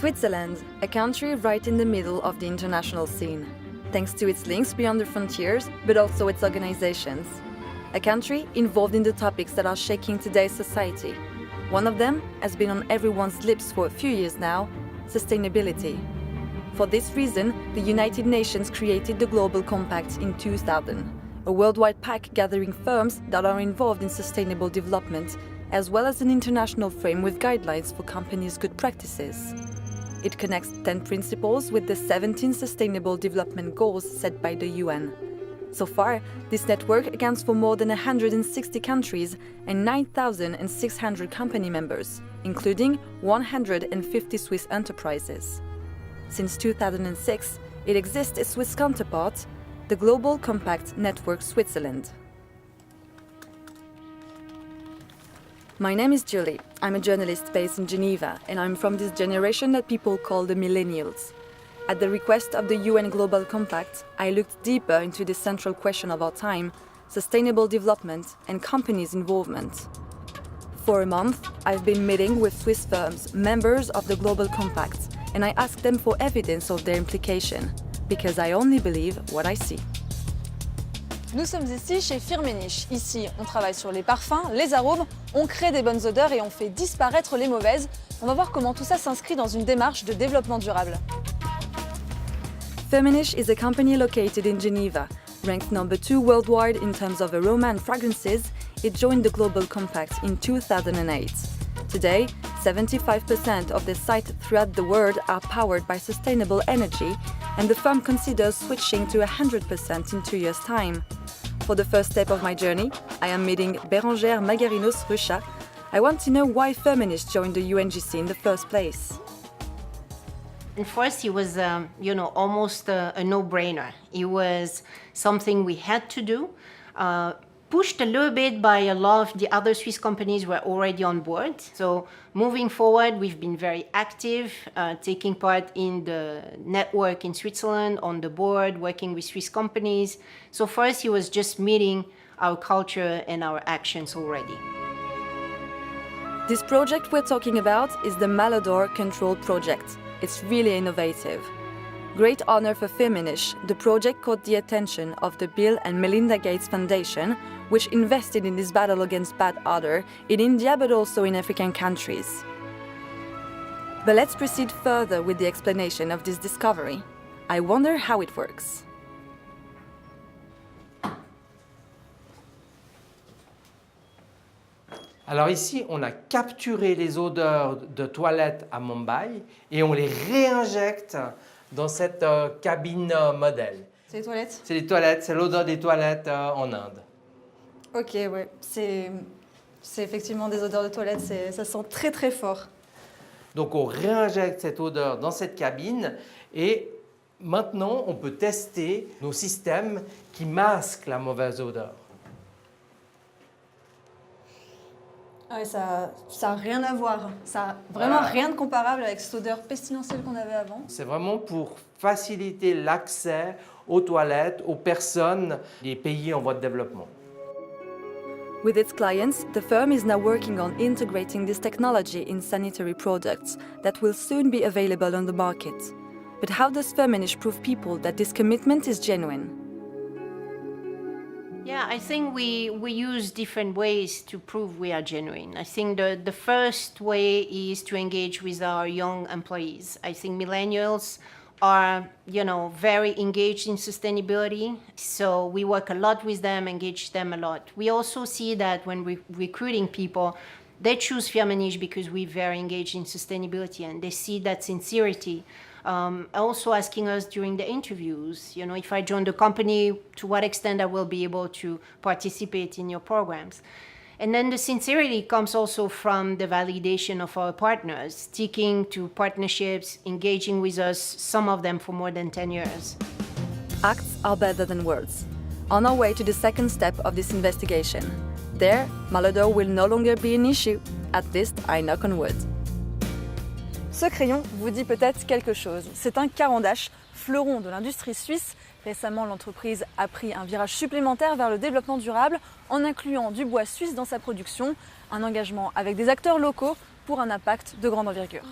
Switzerland, a country right in the middle of the international scene, thanks to its links beyond the frontiers, but also its organizations. A country involved in the topics that are shaking today's society. One of them has been on everyone's lips for a few years now: sustainability. For this reason, the United Nations created the Global Compact in 2000, a worldwide pact gathering firms that are involved in sustainable development, as well as an international frame with guidelines for companies' good practices. It connects 10 principles with the 17 Sustainable Development Goals set by the UN. So far, this network accounts for more than 160 countries and 9,600 company members, including 150 Swiss enterprises. Since 2006, it exists a Swiss counterpart, the Global Compact Network Switzerland. My name is Julie. I'm a journalist based in Geneva, and I'm from this generation that people call the millennials. At the request of the UN Global Compact, I looked deeper into the central question of our time: sustainable development and companies' involvement. For a month, I've been meeting with Swiss firms, members of the Global Compact, and I asked them for evidence of their implication, because I only believe what I see. Nous sommes ici chez Firmenich. Ici, on travaille sur les parfums, les arômes, on crée des bonnes odeurs et on fait disparaître les mauvaises. On va voir comment tout ça s'inscrit dans une démarche de développement durable. Firmenich is a company located in Geneva. Ranked number 2 worldwide in terms of aroma and fragrances, it joined the Global Compact in 2008. Today, 75% of the sites throughout the world are powered by sustainable energy, and the firm considers switching to 100% in 2 years' time. For the first step of my journey, I am meeting Bérangère Magarinos-Rucha. I want to know why Firmenich joined the UNGC in the first place. And for us, it was, almost a no-brainer. It was something we had to do. Pushed a little bit by a lot of the other Swiss companies were already on board. So moving forward, we've been very active, taking part in the network in Switzerland, on the board, working with Swiss companies. So for us, it was just meeting our culture and our actions already. This project we're talking about is the Malodor Control Project. It's really innovative. Great honor for Firmenich, the project caught the attention of the Bill and Melinda Gates Foundation, which invested in this battle against bad odor in India but also in African countries. But let's proceed further with the explanation of this discovery. I wonder how it works. Alors ici, on a capturé les odeurs de toilettes à Mumbai et on les réinjecte dans cette cabine modèle. C'est les toilettes? C'est les toilettes, c'est l'odeur des toilettes en Inde. Ok, ouais, c'est effectivement des odeurs de toilettes, ça sent très très fort. Donc on réinjecte cette odeur dans cette cabine et maintenant on peut tester nos systèmes qui masquent la mauvaise odeur. Ouais, ça a rien à voir. Ça a vraiment rien de comparable avec cette odeur pestilentielle qu'on avait avant. C'est vraiment pour faciliter l'accès aux toilettes aux personnes des pays en voie de développement. With its clients, the firm is now working on integrating this technology in sanitary products that will soon be available on the market. But how does Firmenich prove people that this commitment is genuine? Yeah, I think we use different ways to prove we are genuine. I think the first way is to engage with our young employees. I think millennials are, very engaged in sustainability. So we work a lot with them, engage them a lot. We also see that when we're recruiting people, they choose Firmenich because we're very engaged in sustainability and they see that sincerity. Also asking us during the interviews, if I join the company, to what extent I will be able to participate in your programs. And then the sincerity comes also from the validation of our partners, sticking to partnerships, engaging with us, some of them for more than 10 years. Acts are better than words. On our way to the second step of this investigation. There, Malodor will no longer be an issue. At least, I knock on wood. Ce crayon vous dit peut-être quelque chose. C'est un carandache, fleuron de l'industrie suisse. Récemment, l'entreprise a pris un virage supplémentaire vers le développement durable en incluant du bois suisse dans sa production, un engagement avec des acteurs locaux pour un impact de grande envergure.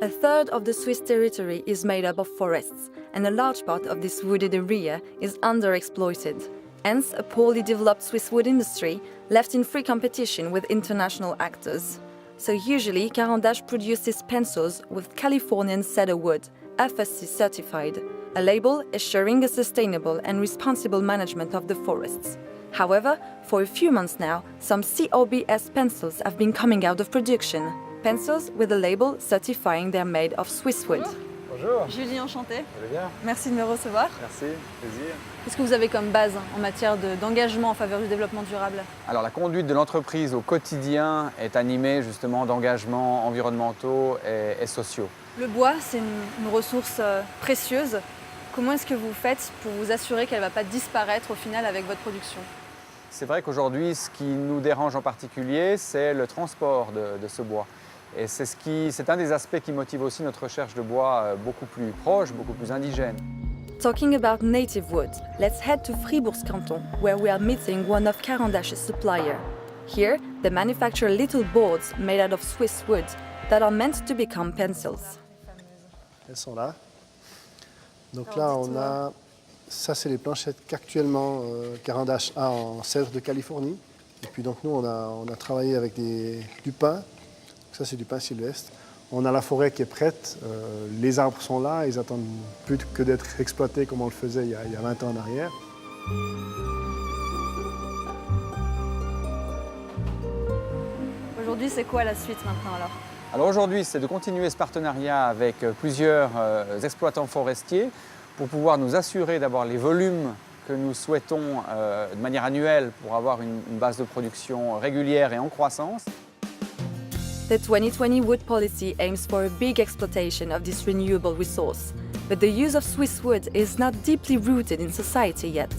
A third of the Swiss territory is made up of forests, and a large part of this wooded area is underexploited. Hence, a poorly developed Swiss wood industry left in free competition with international actors. So usually, Caran d'Ache produces pencils with Californian cedar wood, FSC certified, a label assuring a sustainable and responsible management of the forests. However, for a few months now, some COBS pencils have been coming out of production. Pencils with a label certifying they're made of Swiss wood. Bonjour, Julie, enchantée. vous allez bien? Merci de me recevoir. Merci, plaisir. Qu'est-ce que vous avez comme base en matière d'engagement en faveur du développement durable? Alors la conduite de l'entreprise au quotidien est animée justement d'engagements environnementaux et sociaux. Le bois, c'est une ressource précieuse. Comment est-ce que vous faites pour vous assurer qu'elle ne va pas disparaître au final avec votre production? C'est vrai qu'aujourd'hui, ce qui nous dérange en particulier, c'est le transport de ce bois. Et c'est un des aspects qui motive aussi notre recherche de bois beaucoup plus proche, beaucoup plus indigène. Talking about native wood, let's head to Fribourg Canton, where we are meeting one of Caran d'Ache's suppliers. Here, they manufacture little boards made out of Swiss wood that are meant to become pencils. Elles sont là. Donc là, on a... Ça, c'est les planchettes qu'actuellement Caran d'Ache a en cèdre de Californie. Et puis donc nous, on a travaillé avec du pin. Ça, c'est du pin sylvestre. On a la forêt qui est prête. Les arbres sont là. Ils attendent plus que d'être exploités comme on le faisait il y a 20 ans en arrière. Aujourd'hui, c'est quoi la suite maintenant alors? Alors aujourd'hui, c'est de continuer ce partenariat avec plusieurs exploitants forestiers pour pouvoir nous assurer d'avoir les volumes que nous souhaitons de manière annuelle pour avoir une base de production régulière et en croissance. The 2020 wood policy aims for a big exploitation of this renewable resource, but the use of Swiss wood is not deeply rooted in society yet.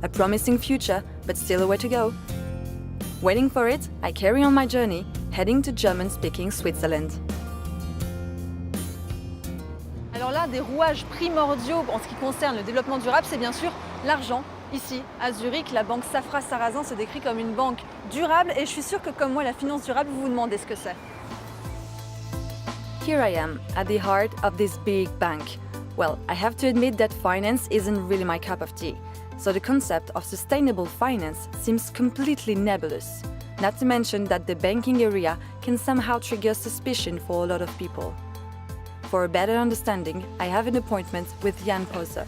A promising future, but still a way to go. Waiting for it, I carry on my journey, heading to German-speaking Switzerland. Alors là, des rouages primordiaux en ce qui concerne le développement durable, c'est bien sûr l'argent. Ici, à Zurich, la banque Safra Sarrazin se décrit comme une banque durable et je suis sûre que comme moi, la finance durable, vous vous demandez ce que c'est. Here I am, at the heart of this big bank. Well, I have to admit that finance isn't really my cup of tea, so the concept of sustainable finance seems completely nebulous. Not to mention that the banking area can somehow trigger suspicion for a lot of people. For a better understanding, I have an appointment with Jan Poser.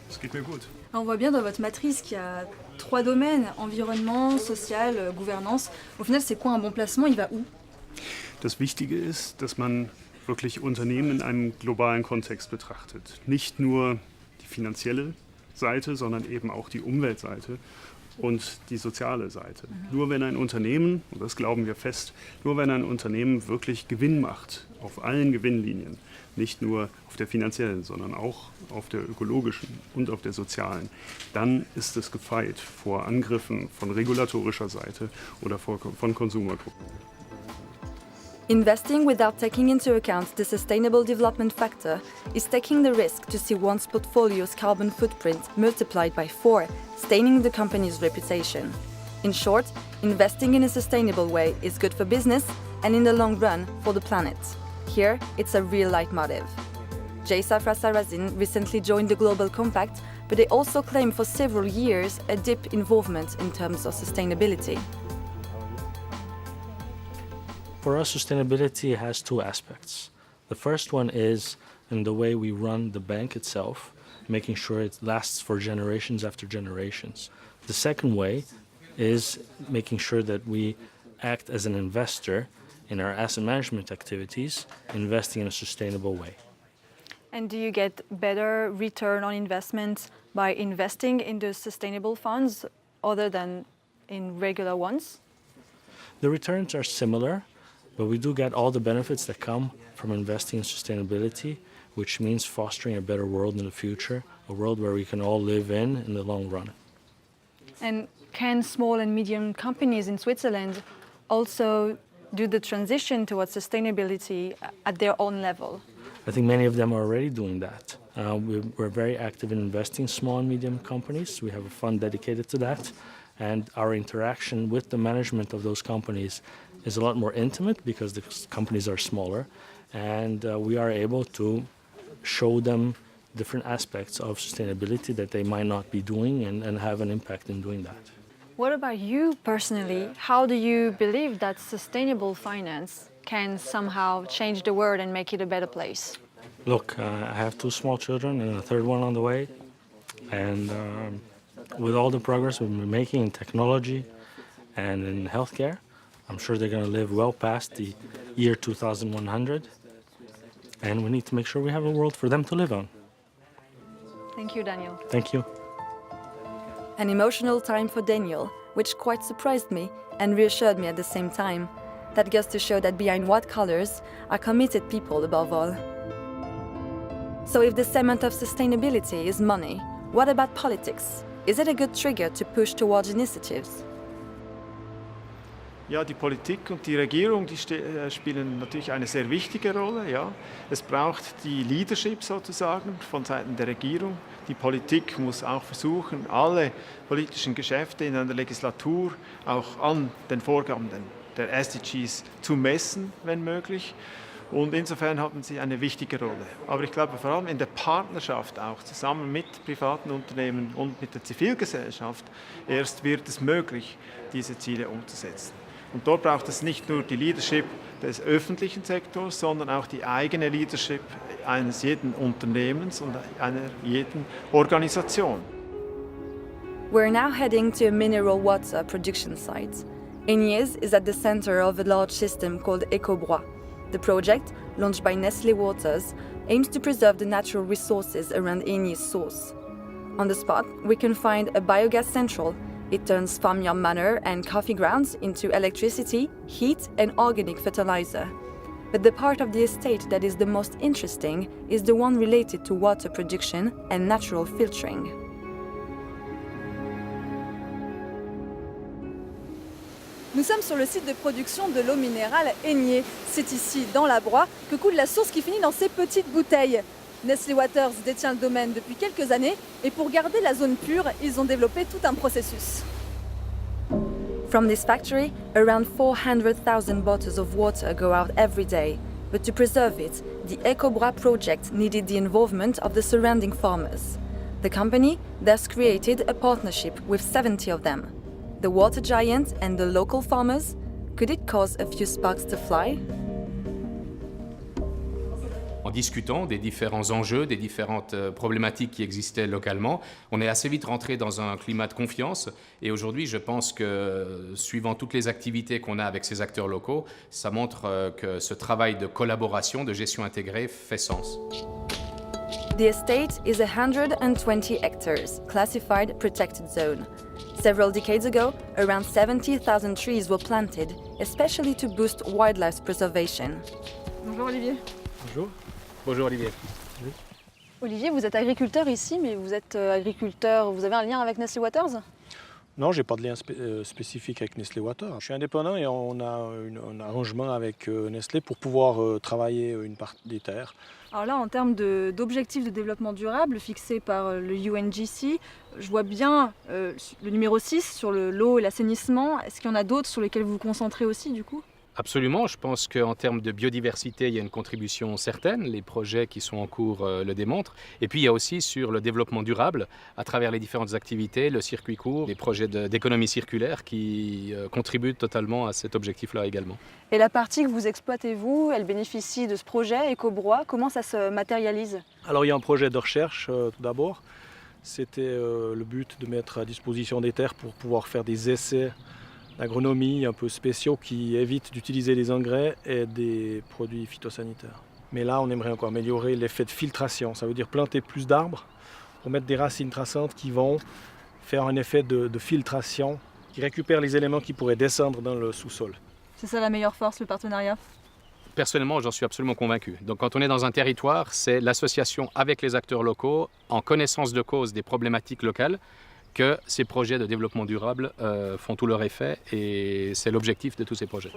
Es geht mir gut. On voit bien dans votre matrice qu'il y a 3 domaines, environnement, social, gouvernance. Au final, c'est quoi un bon placement? Il va où? Das Wichtige ist, dass man wirklich Unternehmen in einem globalen Kontext betrachtet. Nicht nur die finanzielle Seite, sondern eben auch die Umweltseite und die soziale Seite. Nur wenn ein Unternehmen, und das glauben wir fest, nur wenn ein Unternehmen wirklich Gewinn macht, auf allen Gewinnlinien, nicht nur auf der finanziellen, sondern auch auf der ökologischen und auf der sozialen, dann ist es gefeit vor Angriffen von regulatorischer Seite oder von Konsumergruppen. Investing without taking into account the sustainable development factor is taking the risk to see one's portfolio's carbon footprint multiplied by 4, staining the company's reputation. In short, investing in a sustainable way is good for business and in the long run for the planet. Here, it's a real leitmotif. J. Safra Sarrazin recently joined the Global Compact, but they also claim for several years a deep involvement in terms of sustainability. For us, sustainability has 2 aspects. The first one is in the way we run the bank itself, making sure it lasts for generations after generations. The second way is making sure that we act as an investor in our asset management activities, investing in a sustainable way. And do you get better return on investment by investing in the sustainable funds other than in regular ones? The returns are similar, but we do get all the benefits that come from investing in sustainability, which means fostering a better world in the future, a world where we can all live in the long run. And can small and medium companies in Switzerland also do the transition towards sustainability at their own level? I think many of them are already doing that. We're very active in investing in small and medium companies. We have a fund dedicated to that. And our interaction with the management of those companies is a lot more intimate because the companies are smaller, and we are able to show them different aspects of sustainability that they might not be doing and have an impact in doing that. What about you personally? How do you believe that sustainable finance can somehow change the world and make it a better place? Look, I have 2 small children and a third one on the way, and with all the progress we've been making in technology and in healthcare, I'm sure they're going to live well past the year 2100, and we need to make sure we have a world for them to live on. Thank you, Daniel. Thank you. An emotional time for Daniel, which quite surprised me and reassured me at the same time. That goes to show that behind white collars are committed people above all. So if the cement of sustainability is money, what about politics? Is it a good trigger to push towards initiatives? Ja, die Politik und die Regierung, die spielen natürlich eine sehr wichtige Rolle. Ja. Es braucht die Leadership sozusagen von Seiten der Regierung. Die Politik muss auch versuchen, alle politischen Geschäfte in einer Legislatur auch an den Vorgaben der SDGs zu messen, wenn möglich. Und insofern haben sie eine wichtige Rolle. Aber ich glaube, vor allem in der Partnerschaft auch, zusammen mit privaten Unternehmen und mit der Zivilgesellschaft, erst wird es möglich, diese Ziele umzusetzen. Und dort braucht es nicht nur die Leadership des öffentlichen Sektors, sondern auch die eigene Leadership eines jeden Unternehmens und einer jeden Organisation. We're now heading to a mineral water production site. Ignies is at the center of a large system called EcoBrois. The project, launched by Nestlé Waters, aims to preserve the natural resources around Ignies source. On the spot, we can find a biogas central. It turns farmyard manure and coffee grounds into electricity, heat, and organic fertilizer. But the part of the estate that is the most interesting is the one related to water production and natural filtering. Nous sommes sur le site de production de l'eau minérale Ignies. C'est ici, dans la Broye, que coule la source qui finit dans ces petites bouteilles. Nestlé Waters détient le domaine depuis quelques années et pour garder la zone pure, ils ont développé tout un processus. From this factory, around 400,000 bottles of water go out every day. But to preserve it, the EcoBrois project needed the involvement of the surrounding farmers. The company thus created a partnership with 70 of them. The water giant and the local farmers? Could it cause a few sparks to fly? En discutant des différents enjeux, des différentes problématiques qui existaient localement, on est assez vite rentré dans un climat de confiance. Et aujourd'hui, je pense que, suivant toutes les activités qu'on a avec ces acteurs locaux, ça montre que ce travail de collaboration, de gestion intégrée fait sens. The estate is 120 hectares, classified protected zone. Several decades ago, around 70,000 trees were planted, especially to boost wildlife preservation. Bonjour Olivier. Bonjour. Bonjour Olivier. Olivier, vous êtes agriculteur ici, mais vous êtes agriculteur, vous avez un lien avec Nestlé Waters? Non, j'ai pas de lien spécifique avec Nestlé Waters. Je suis indépendant et on a un arrangement avec Nestlé pour pouvoir travailler une partie des terres. Alors là, en termes d'objectifs de développement durable fixés par le UNGC, je vois bien le numéro 6 sur l'eau et l'assainissement. Est-ce qu'il y en a d'autres sur lesquels vous vous concentrez aussi du coup? Absolument, je pense qu'en termes de biodiversité, il y a une contribution certaine, les projets qui sont en cours le démontrent. Et puis il y a aussi sur le développement durable, à travers les différentes activités, le circuit court, les projets d'économie circulaire qui contribuent totalement à cet objectif-là également. Et la partie que vous exploitez vous, elle bénéficie de ce projet EcoBrois, comment ça se matérialise? Alors il y a un projet de recherche tout d'abord. C'était le but de mettre à disposition des terres pour pouvoir faire des essais d'agronomie un peu spéciaux qui évitent d'utiliser des engrais et des produits phytosanitaires. Mais là, on aimerait encore améliorer l'effet de filtration. Ça veut dire planter plus d'arbres pour mettre des racines traçantes qui vont faire un effet de filtration, qui récupèrent les éléments qui pourraient descendre dans le sous-sol. C'est ça la meilleure force, le partenariat? Personnellement, j'en suis absolument convaincu. Donc quand on est dans un territoire, c'est l'association avec les acteurs locaux, en connaissance de cause des problématiques locales, que ces projets de développement durable font tout leur effet et c'est l'objectif de tous ces projets.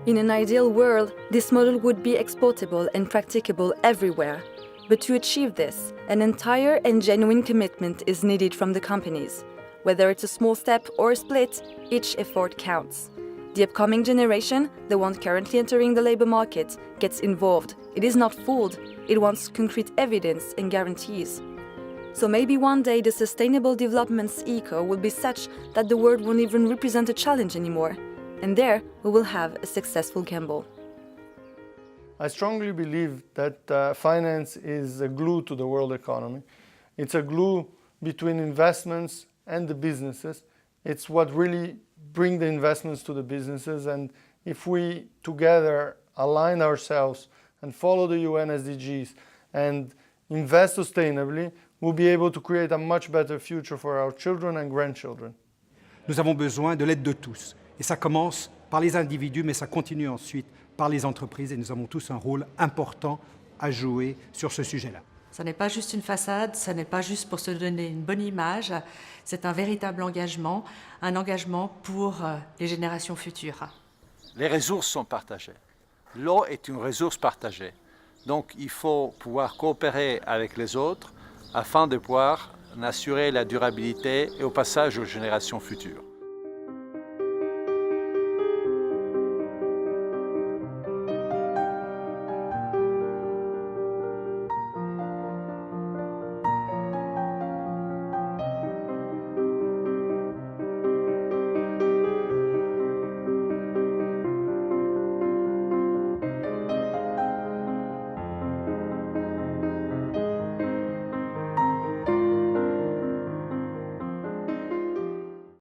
In an ideal world, this model would be exportable and practicable everywhere. But to achieve this, an entire and genuine commitment is needed from the companies. Whether it's a small step or a split, each effort counts. The upcoming generation, the one currently entering the labor market, gets involved. It is not fooled. It wants concrete evidence and guarantees. So maybe one day the Sustainable Development's echo will be such that the word won't even represent a challenge anymore. And there we will have a successful gamble. I strongly believe that finance is a glue to the world economy. It's a glue between investments and the businesses. It's what really brings the investments to the businesses, and if we together align ourselves and follow the UN SDGs and invest sustainably, we'll be able to create a much better future for our children and grandchildren. Nous avons besoin de l'aide de tous. Et ça commence par les individus, mais ça continue ensuite par les entreprises. Et nous avons tous un rôle important à jouer sur ce sujet-là. Ce n'est pas juste une façade, ce n'est pas juste pour se donner une bonne image, c'est un véritable engagement, un engagement pour les générations futures. Les ressources sont partagées. L'eau est une ressource partagée. Donc il faut pouvoir coopérer avec les autres afin de pouvoir en assurer la durabilité et au passage aux générations futures.